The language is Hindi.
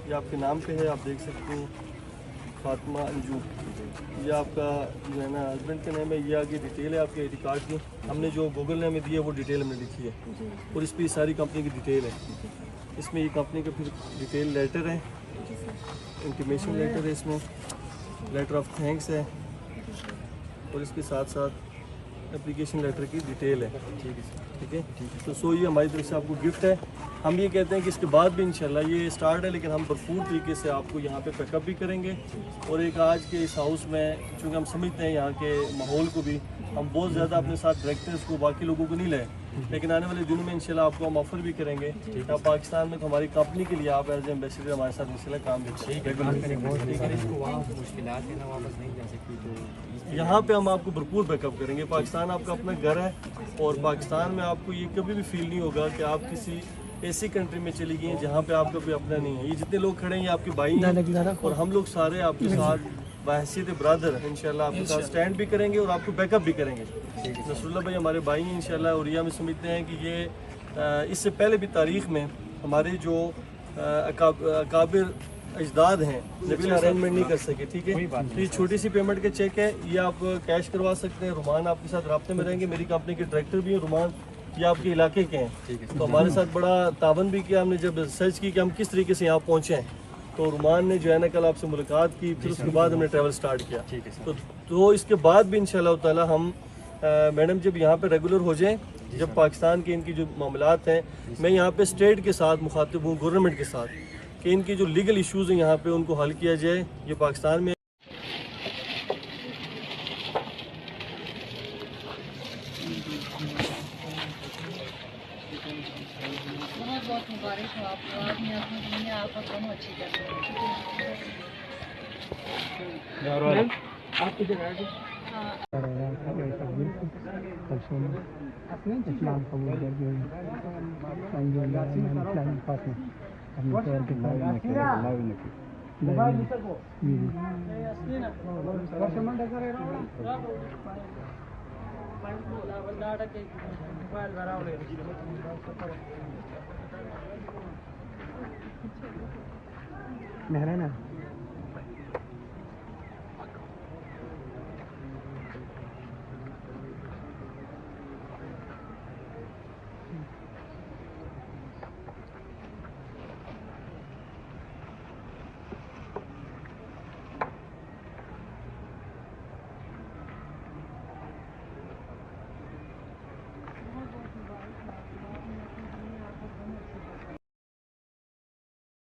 ये आपके नाम पे है, आप देख सकते हैं, फातिमा अंजू। ये आपका जो है ना हस्बैंड का नेम है। ये आगे डिटेल है आपके आई कार्ड की। हमने जो गूगल ने हमें दी है वो डिटेल हमने लिखी है और इस पर सारी कंपनी की डिटेल है। इसमें ये कंपनी का फिर डिटेल लेटर है, इंटीमेशन लेटर है, इसमें लेटर ऑफ थैंक्स है और इसके साथ साथ एप्लीकेशन लेटर की डिटेल है। ठीक है सर, ठीक है ठीक है। तो सो ये हमारी तरफ से आपको गिफ्ट है। हम ये कहते हैं कि इसके बाद भी इंशाल्लाह ये स्टार्ट है, लेकिन हम भरपूर तरीके से आपको यहाँ पे पैकअप भी करेंगे। और एक आज के इस हाउस में चूँकि हम समझते हैं यहाँ के माहौल को भी, हम बहुत ज़्यादा अपने साथ डायरेक्टर्स को बाकी लोगों को नहीं लाए, लेकिन आने वाले दिनों में इंशाल्लाह आपको हम ऑफर भी करेंगे। आप पाकिस्तान में तो हमारी कंपनी के लिए आप एज एम्बेसडर हमारे साथ इंशाल्लाह काम करेंगे। यहाँ पे हम आपको भरपूर बैकअप करेंगे। पाकिस्तान आपका अपना घर है और पाकिस्तान में आपको ये कभी भी फील नहीं होगा कि आप किसी ऐसी कंट्री में चली गई हैं जहाँ पे आपका कोई अपना नहीं है। ये जितने लोग खड़े हैं ये आपके भाई हैं और हम लोग सारे आपके साथ बहैसियत ब्रदर इंशाल्लाह आपके साथ स्टैंड भी करेंगे और आपको बैकअप भी करेंगे। नसरुल्लाह भाई हमारे भाई हैं इंशाल्लाह, और ये हम समझते हैं कि ये इससे पहले भी तारीख़ में हमारे जो अकाबिर अजदाद हैं नबील अरेंजमेंट नहीं कर सके। ठीक है, तो ये छोटी सी पेमेंट के चेक है, ये आप कैश करवा सकते हैं। रुमान आपके साथ राब्ते में रहेंगे, मेरी कंपनी के डायरेक्टर भी हैं रुमान, ये आपके इलाके के हैं। तो हमारे साथ बड़ा तावन भी किया हमने जब सर्च की कि हम किस तरीके से यहाँ पहुँचे हैं। तो रुमान ने जो है ना कल आपसे मुलाकात की, फिर उसके बाद हमने ट्रैवल स्टार्ट किया। तो इसके बाद भी इंशाल्लाह ताला हम मैडम जब यहाँ पे रेगुलर हो जाएं, जब पाकिस्तान के इनकी जो मामलात हैं, मैं यहाँ पे स्टेट के साथ मुखातिब हूँ, गवर्नमेंट के साथ, कि इनकी जो लीगल इश्यूज़ हैं यहाँ पे उनको हल किया जाए। ये पाकिस्तान में बहुत मुबारक हो आपको, आपने अपनी दुनिया आपको दोनों अच्छी कर आपकी जगह इस्लाम कबूल कर मेहरा ना